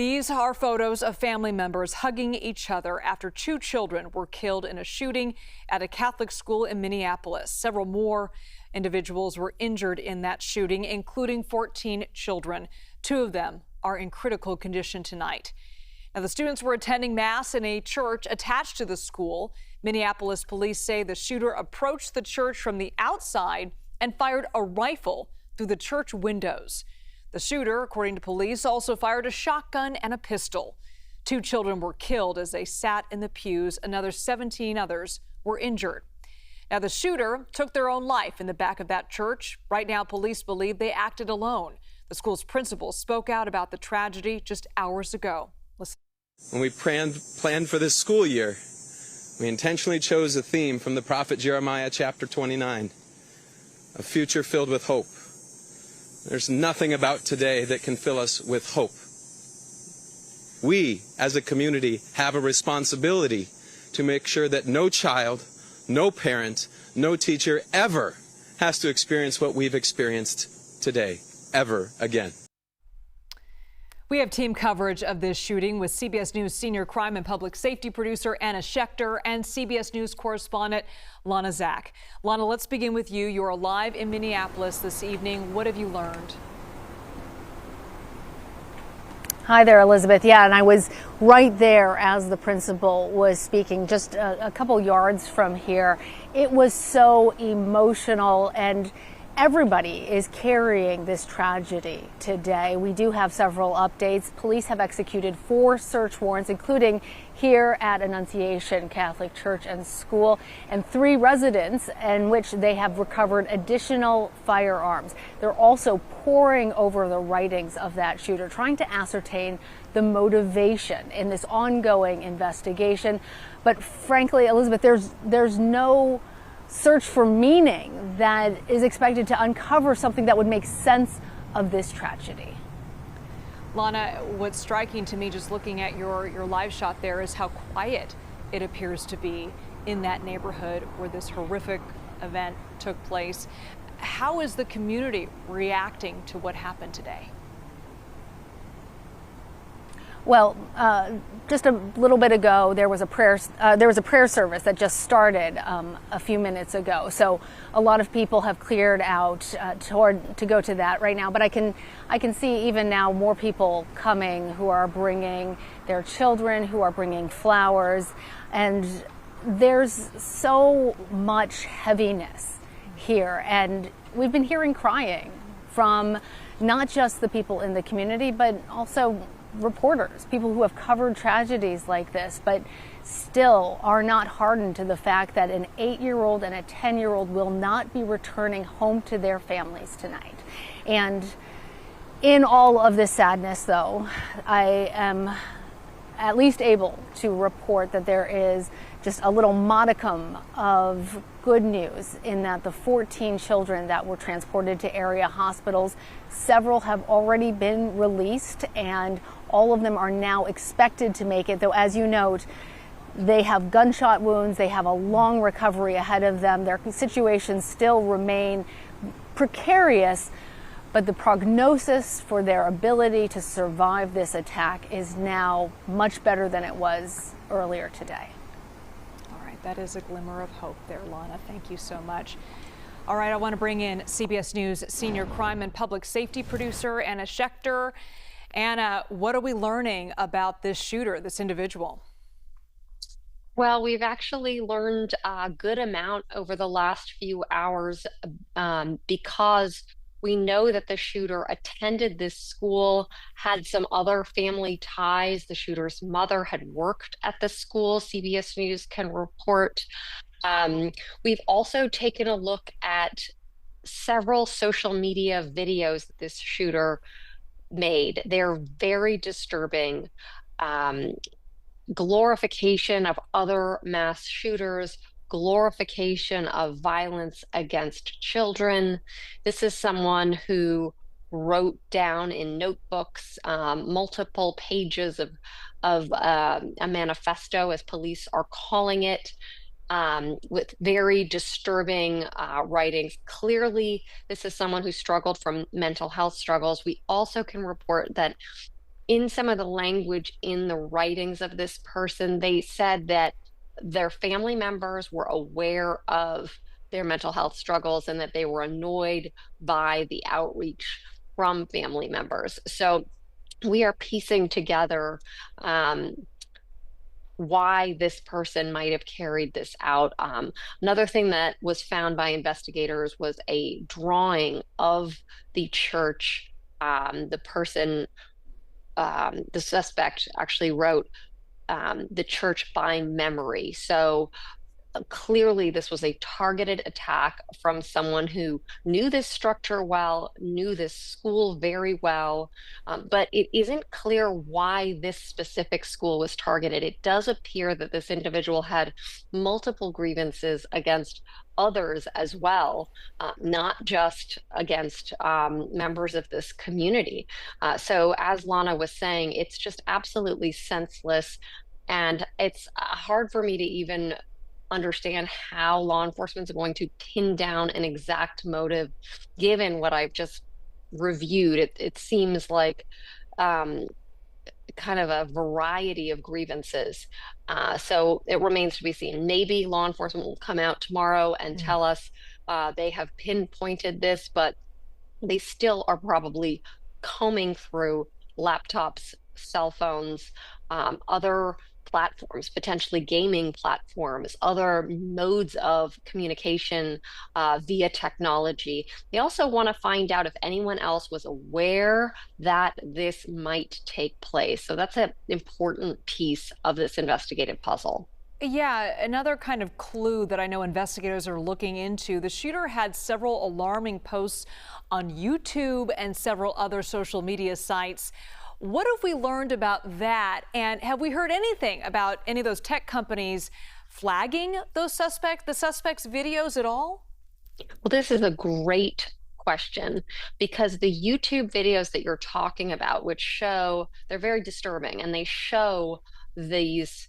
These are photos of family members hugging each other after 2 children were killed in a shooting at a Catholic school in Minneapolis. Several more individuals were injured in that shooting, including 14 children. 2 of them are in critical condition tonight. Now, the students were attending Mass in a church attached to the school. Minneapolis police say the shooter approached the church from the outside and fired a rifle through the church windows. The shooter, according to police, also fired a shotgun and a pistol. 2 children were killed as they sat in the pews. Another 17 others were injured. Now, the shooter took their own life in the back of that church. Right now, police believe they acted alone. The school's principal spoke out about the tragedy just hours ago. Listen. When we planned for this school year, we intentionally chose a theme from the prophet Jeremiah chapter 29, a future filled with hope. There's nothing about today that can fill us with hope. We, as a community, have a responsibility to make sure that no child, no parent, no teacher ever has to experience what we've experienced today, ever again. We have team coverage of this shooting with CBS News senior crime and public safety producer Anna Schecter and CBS News correspondent Lana. Lana, let's begin with you. You're alive in Minneapolis this evening. What have you learned? Hi there, Elizabeth. Yeah, and I was right there as the principal was speaking, just a couple yards from here. It was so emotional, and everybody is carrying this tragedy today. We do have several updates. Police have executed 4 search warrants, including here at Annunciation Catholic Church and School, and 3 residents in which they have recovered additional firearms. They're also poring over the writings of that shooter, trying to ascertain the motivation in this ongoing investigation. But frankly, Elizabeth, there's no search for meaning that is expected to uncover something that would make sense of this tragedy. Lana, what's striking to me just looking at your live shot there is how quiet it appears to be in that neighborhood where this horrific event took place. How is the community reacting to what happened today? Well, just a little bit ago, there was a prayer service that just started a few minutes ago. So a lot of people have cleared out to go to that right now. But I can see even now more people coming who are bringing their children, who are bringing flowers, and there's so much heaviness here. And we've been hearing crying from not just the people in the community, but also reporters, people who have covered tragedies like this, but still are not hardened to the fact that an 8-year-old and a 10-year-old will not be returning home to their families tonight. And in all of this sadness, though, I am at least able to report that there is just a little modicum of good news in that the 14 children that were transported to area hospitals, several have already been released, and all of them are now expected to make it, though as you note, they have gunshot wounds, they have a long recovery ahead of them. Their situations still remain precarious, but the prognosis for their ability to survive this attack is now much better than it was earlier today. All right, that is a glimmer of hope there, Lana. Thank you so much. All right, I want to bring in CBS News senior crime and public safety producer Anna Schecter. Anna, what are we learning about this shooter, this individual? Well, we've actually learned a good amount over the last few hours because we know that the shooter attended this school, had some other family ties. The shooter's mother had worked at the school, CBS News can report. We've also taken a look at several social media videos that this shooter made. They're very disturbing. Glorification of other mass shooters, glorification of violence against children. This is someone who wrote down in notebooks multiple pages of a manifesto, as police are calling it, with very disturbing writings. Clearly, this is someone who struggled from mental health struggles. We also can report that in some of the language in the writings of this person, they said that their family members were aware of their mental health struggles and that they were annoyed by the outreach from family members. So we are piecing together why this person might have carried this out. Another thing that was found by investigators was a drawing of the church. The person, the suspect actually wrote the church by memory. So clearly this was a targeted attack from someone who knew this structure well, knew this school very well, but it isn't clear why this specific school was targeted. It does appear that this individual had multiple grievances against others as well, not just against members of this community. So as Lana was saying, it's just absolutely senseless. And it's hard for me to even understand how law enforcement is going to pin down an exact motive, given what I've just reviewed. It seems like kind of a variety of grievances. So it remains to be seen. Maybe law enforcement will come out tomorrow and tell us they have pinpointed this, but they still are probably combing through laptops, cell phones, other platforms, potentially gaming platforms, other modes of communication via technology. They also want to find out if anyone else was aware that this might take place. So that's an important piece of this investigative puzzle. Yeah, another kind of clue that I know investigators are looking into, the shooter had several alarming posts on YouTube and several other social media sites. What have we learned about that? And have we heard anything about any of those tech companies flagging the suspects' videos at all? Well, this is a great question, because the YouTube videos that you're talking about, which show, they're very disturbing, and they show these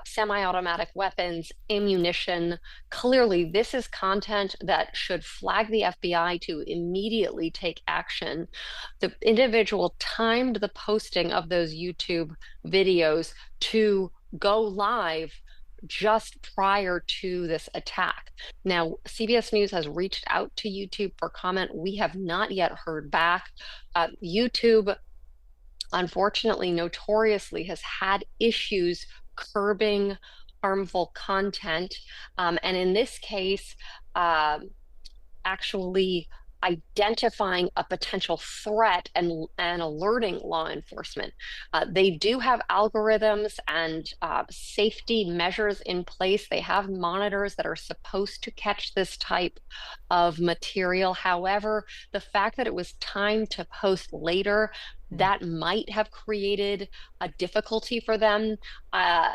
semi-automatic weapons, ammunition. Clearly, this is content that should flag the FBI to immediately take action. The individual timed the posting of those YouTube videos to go live just prior to this attack. Now, CBS News has reached out to YouTube for comment. We have not yet heard back. YouTube, unfortunately, notoriously has had issues curbing harmful content. And in this case, actually identifying a potential threat and alerting law enforcement. They do have algorithms and safety measures in place. They have monitors that are supposed to catch this type of material. However, the fact that it was timed to post later, that might have created a difficulty for them.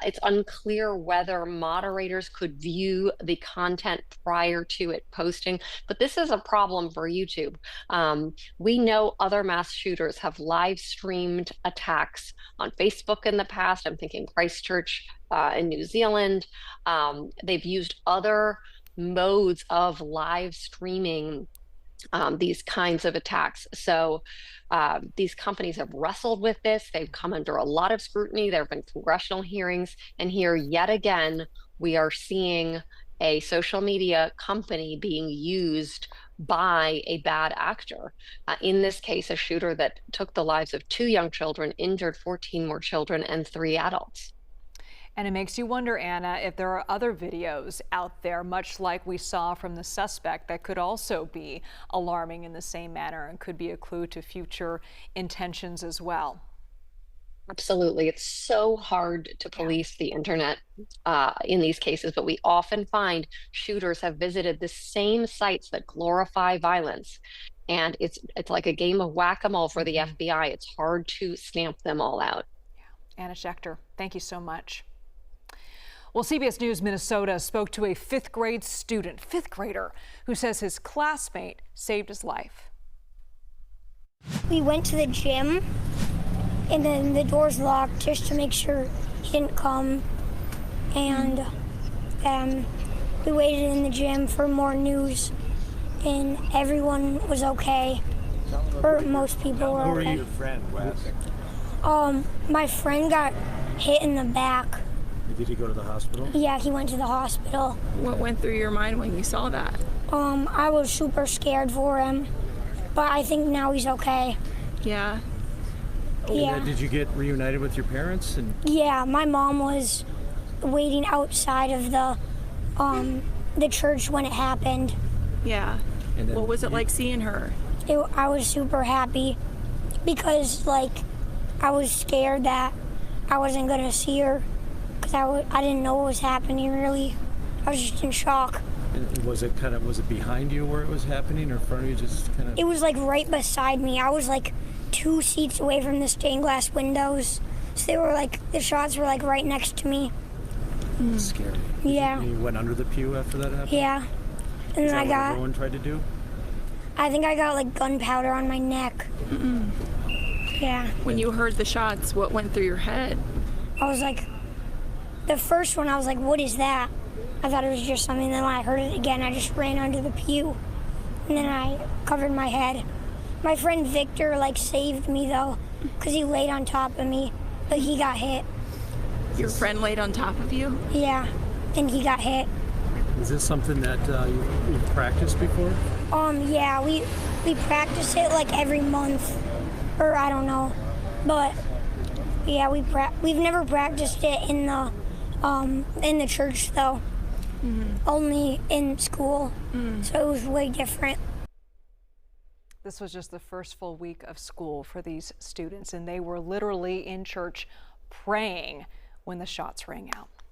It's unclear whether moderators could view the content prior to it posting, but this is a problem for YouTube. We know other mass shooters have live streamed attacks on Facebook in the past. I'm thinking Christchurch in New Zealand. They've used other modes of live streaming these kinds of attacks. So these companies have wrestled with this. They've come under a lot of scrutiny. There have been congressional hearings. And here, yet again, we are seeing a social media company being used by a bad actor. In this case, a shooter that took the lives of 2 young children, injured 14 more children, and 3 adults. And it makes you wonder, Anna, if there are other videos out there, much like we saw from the suspect, that could also be alarming in the same manner and could be a clue to future intentions as well. Absolutely. It's so hard to police the internet in these cases, but we often find shooters have visited the same sites that glorify violence. And it's like a game of whack-a-mole for the FBI. It's hard to stamp them all out. Yeah. Anna Schecter, thank you so much. Well, CBS News Minnesota spoke to a 5th grade student, 5th grader, who says his classmate saved his life. We went to the gym, and then the doors locked just to make sure he didn't come. And we waited in the gym for more news, and everyone was okay. Or most people were okay. Who are your friend, Wes? My friend got hit in the back. Did he go to the hospital? Yeah, he went to the hospital. What went through your mind when you saw that? I was super scared for him, but I think now he's okay. Yeah. Yeah. Did you get reunited with your parents? Yeah, my mom was waiting outside of the church when it happened. Yeah. What was it like seeing her? I was super happy because, like, I was scared that I wasn't going to see her because I didn't know what was happening, really. I was just in shock. And was it behind you where it was happening or in front of you, just kind of? It was, like, right beside me. I was, like, 2 seats away from the stained glass windows. So they were, like, the shots were, like, right next to me. That's scary. Yeah. You went under the pew after that happened? Yeah. And then Is that what everyone tried to do? I think I got, like, gunpowder on my neck. Yeah. When you heard the shots, what went through your head? I was like, the first one, I was like, what is that? I thought it was just something. Then when I heard it again, I just ran under the pew. And then I covered my head. My friend Victor, like, saved me, though, because he laid on top of me, but he got hit. Your friend laid on top of you? Yeah, and he got hit. Is this something that you've practiced before? Yeah, we practice it, like, every month, or I don't know. But, yeah, we've never practiced it in the church, though. Only in school, so it was way different. This was just the first full week of school for these students, and they were literally in church praying when the shots rang out.